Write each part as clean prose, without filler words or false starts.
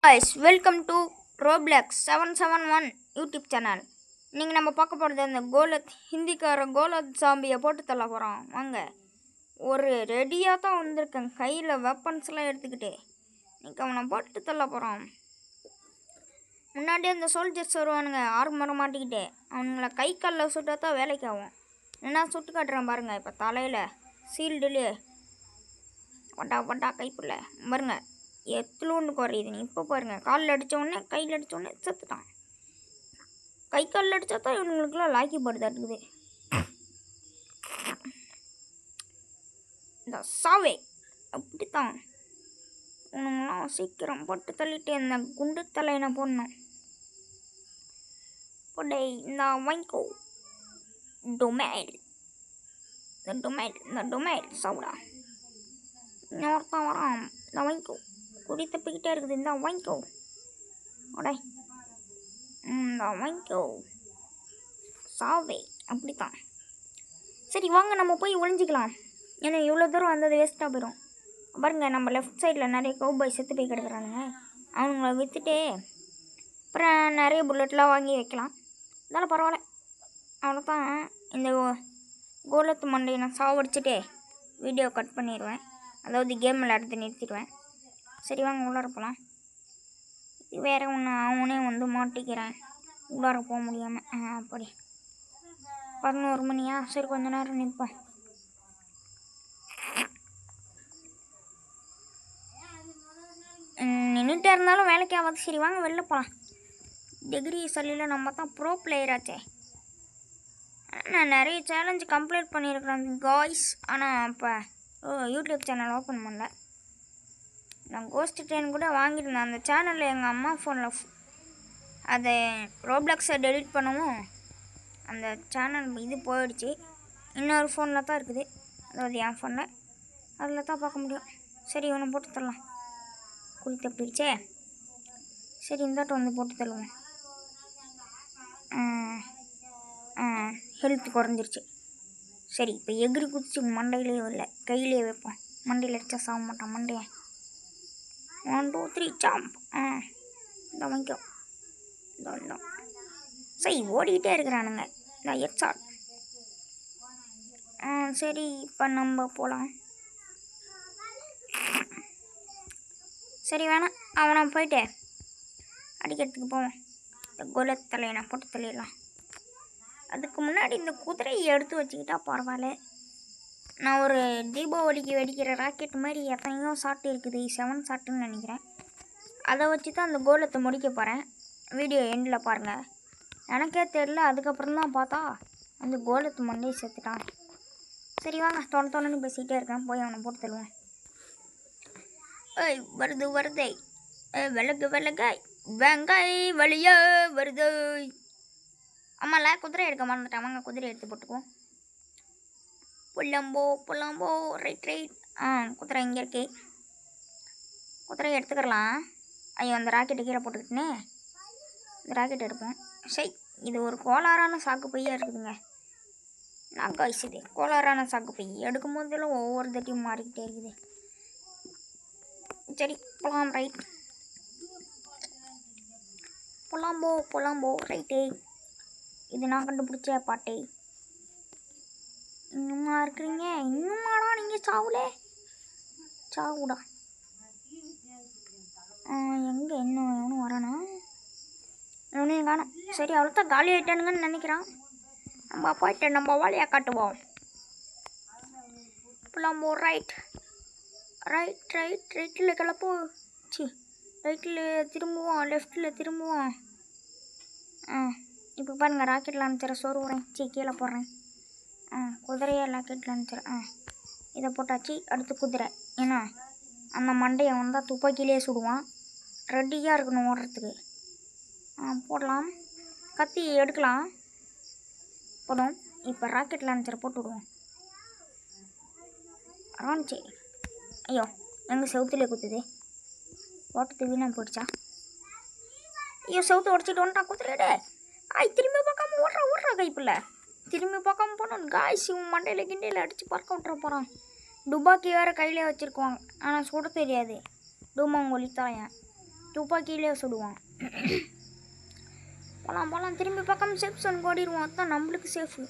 guys, welcome to Roblox 771 YouTube channel. நீங்கள் நம்ம பார்க்க போகிறது அந்த கோலத் ஹிந்திக்கார கோலத் சாம்பியை போட்டு தள்ள போகிறோம். வாங்க, ஒரு ரெடியாக தான் வந்திருக்கேன், கையில் வெப்பன்ஸ்லாம் எடுத்துக்கிட்டு. நீங்கள் அவனை போட்டு தள்ள போகிறோம். முன்னாடியே அந்த சோல்ஜர்ஸ் வருவானுங்க ஆர்மரை மாட்டிக்கிட்டு. அவனுங்களை கை காலில் சுட்டால் தான் வேலைக்கு ஆகும். என்ன சுட்டு காட்டுறேன் பாருங்கள். இப்போ தலையில் சீல்டுலேயே பட்டா பட்டா கைப்புள்ள பாருங்க, எத்தலோண்டு குறையுது. நீ இப்போ பாருங்கள், காலில் அடித்தோடனே கையில் அடித்தோடனே செத்துட்டான். கை காலில் அடித்தா தான் இவங்களுக்குலாம் லாக்கி படுதாட்டுக்குது. இந்த சாவே அப்படித்தான் உனங்களாம் சீக்கிரம் போட்டு தள்ளிட்டு இந்த குண்டு தலையினை போடணும். போடே இந்த வாங்கிக்கோ டொமேல், இந்த டொமேல் சாப்பிடா. இன்னொருத்தான் வரான், இந்த வாங்கிக்கோ. குறி தப்பிக்கிட்டே இருக்குது, இந்த வாங்கிக்கோ. உடை இந்த வாங்கிக்கோ சாவே. அப்படித்தான். சரி வாங்க, நம்ம போய் ஒளிஞ்சிக்கலாம். ஏன்னா இவ்வளோ தூரம் வந்தது வேஸ்ட்டாக போயிடும். பாருங்க, நம்ம லெஃப்ட் சைடில் நிறைய கவுபாய் செத்து போய் கிடக்குறானுங்க. அவனுங்களை விற்றுட்டு அப்புறம் நிறைய புல்லட்லாம் வாங்கி வைக்கலாம். அதனால் பரவாயில்ல. அவ்வளோதான். இந்த கோலத்து மண்டையை நான் சாவடிச்சுட்டு வீடியோ கட் பண்ணிடுவேன். அதாவது கேம் விளையாடுறது நிறுத்திடுவேன். சரி வாங்க, உள்ளார போகலாம். வேறு ஒன்று அவனே வந்து மாட்டிக்கிறேன், உள்ளார போக முடியாமல். அப்படி 11 மணியா? சரி, கொஞ்ச நேரம் நிற்போம். நின்றுட்டே இருந்தாலும் வேலைக்கு ஆகாது. சரி வாங்க, வெளில போகலாம். டிகிரி சொல்லியில் நம்ம தான் ப்ரோ பிளேயராச்சே. நான் நிறைய சேலஞ்சு கம்ப்ளீட் பண்ணியிருக்கிறேன் காய்ஸ். ஆனால் இப்போ யூடியூப் சேனல் ஓப்பன் பண்ணல. நான் கோஸ்ட் ட்ரெயின் கூட வாங்கியிருந்தேன். அந்த சேனலில் எங்கள் அம்மா ஃபோனில் அதை ரோப்ளாக்ஸை டெலிட் பண்ணவும் அந்த சேனல் இது போயிடுச்சு. இன்னொரு ஃபோனில் தான் இருக்குது, அதாவது என் ஃபோனில். அதில் தான் பார்க்க முடியும். சரி, இவனை போட்டு தரலாம். குறித்த பிடிச்சே. சரி, இந்தாட்டம் வந்து போட்டு தருவோம். ஹெல்த் குறைஞ்சிருச்சு. சரி, இப்போ எகிரி குதிச்சு மண்டையிலேயே இல்லை, கையிலேயே வைப்போம். மண்டையில் அடித்தா சாக மாட்டான் மண்டையை. 1 2 3 ஜம்ப். இந்த வாங்கிக்கோ. இந்த சரி, ஓடிக்கிட்டே இருக்கிறானுங்க. இந்த எக்ஸாட். சரி, இப்போ நம்ம போகலாம். சரி வேணாம், அவனை போயிட்டு அடிக்கிறதுக்கு போவோம். இந்த கோலத் தலையை நான் போட்டு தள்ளிடலாம். அதுக்கு முன்னாடி இந்த குதிரையை எடுத்து வச்சுக்கிட்டா பரவாயில்ல. நான் ஒரு தீபாவளிக்கு வெடிக்கிற ராக்கெட் மாதிரி எத்தனையோ ஷாட் இருக்குது, 7 ஷாட்டுன்னு நினைக்கிறேன். அதை வச்சு தான் அந்த கோலத்தை முடிக்க போகிறேன். வீடியோ எண்டில் பாருங்கள். எனக்கே தெரில, அதுக்கப்புறம் தான் பார்த்தா அந்த கோலத்து மண்டையை செத்துட்டான். சரி வாங்க, தொண்ணு பேசிக்கிட்டே இருக்கேன், போய் அவனை போட்டு தருவேன். ஏய் வருதே, விலகாய் வெங்காய் வழிய வருது. ஆமாம்ல, குதிரை எடுக்க மறந்துட்டேன். வாங்க, குதிரை எடுத்து போட்டுக்குவோம். புள்ளம்போ ரைட். குதிரை இங்கே இருக்கு. குதிரையை எடுத்துக்கலாம். ஐயோ, அந்த ராக்கெட்டு கீழே போட்டுக்கிட்டுனே இந்த ராக்கெட் எடுப்போம். சரி, இது ஒரு கோளாறான சாக்கு பையாக இருக்குதுங்க. நான் காய்ஸ், இது கோளாறான சாக்கு பை. எடுக்கும் போதெல்லாம் ஒவ்வொரு தட்டியும் மாறிக்கிட்டே இருக்குது. சரி போகலாம். ரைட், புள்ளம்போ ரைட்டு. இது நான் கண்டுபிடிச்ச பாட்டே. இன்னுமா இருக்கிறீங்க? இன்னுமாடா நீங்கள் சாவுலே? சாவுடா. எங்கே இன்னும் வரானா? இவனையும் காணும். சரி, அவ்வளோதான், காலி ஆகிட்டானுங்கன்னு நினைக்கிறான். நம்ம போயிட்டு நம்ம வாழையாக காட்டுவோம். புள்ளம்போ ரைட்டில் கிளப்போ. ரைட்டில் திரும்புவோம், லெஃப்டில் திரும்புவோம். இப்போ பாருங்கள், ராக்கெட்டில் அனுப்பிச்சிட சோறு வரேன். கீழே போடுறேன். குதிரையை ராக்கெட்டில் அனுப்பிச்சிடறேன். இதை போட்டாச்சு. அடுத்து குதிரை. ஏன்னா அந்த மண்டையை வந்தால் துப்பாக்கியிலே சுடுவான். ரெடியாக இருக்கணும் ஓடுறதுக்கு. போடலாம். கத்தி எடுக்கலாம். போதும். இப்போ ராக்கெட்டில் அனுப்பிச்சிட போட்டு விடுவோம். ஆரம்பிச்சு. ஐயோ, எங்கள் செவுத்துலேயே குத்துது. ஓட்டத்து வீணாக போயிடுச்சா? ஐயோ, செவுத்து உடச்சிட்டு வந்துட்டான் குதிரையிட. திரும்பி பார்க்காம ஓடுறா கைப்பில்ல. திரும்பி பார்க்காம போனோம் காய்ஸ். இவன் மண்டையில் கிண்டையில் அடித்து பறக்க விட்டுற போகிறான். துப்பாக்கி வேறு கையிலே வச்சுருக்குவாங்க, ஆனால் சுட தெரியாது. டூமாங்கொலி தாயன். துப்பாக்கியிலே சுடுவான். போகலாம் போகலாம், திரும்பி பார்க்காம சேஃப் சோன் ஓடிடுவோம். அதுதான் நம்மளுக்கு சேஃபு.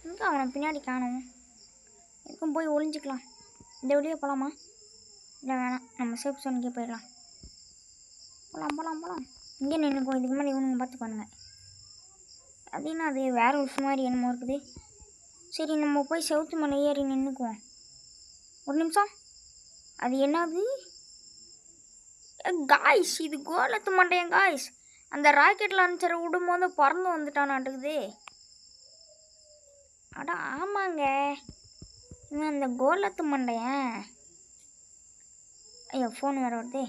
எங்கே அவனை பின்னாடி காணும்? எதுக்கும் போய் ஒளிஞ்சிக்கலாம். இந்த வழியே போகலாமா? இல்லை வேணாம், நம்ம சேஃப் சோனுக்கே போயிடலாம். போகலாம் போகலாம் போகலாம். இங்கே நின்றுக்கோ, இதுக்கு மேலே இவனுங்க பார்த்துக்கோனுங்க. அப்படின்னா அது வேற ஒரு மாதிரி என்னமோ இருக்குது. சரி, நம்ம போய் செவுத்து மேலே ஏறி நின்றுக்குவோம். ஒரு நிமிஷம், அது என்னது? காய்ஸ், இது கோலத்து மண்டையன் காய்ஸ். அந்த ராக்கெட் லான்ச்சரை விடும்போது பறந்து வந்துட்டானாட்டுக்குது. அடா ஆமாங்க, இவன் அந்த கோலத்து மண்டையன். ஐயோ, ஃபோன் வேறு வருதே.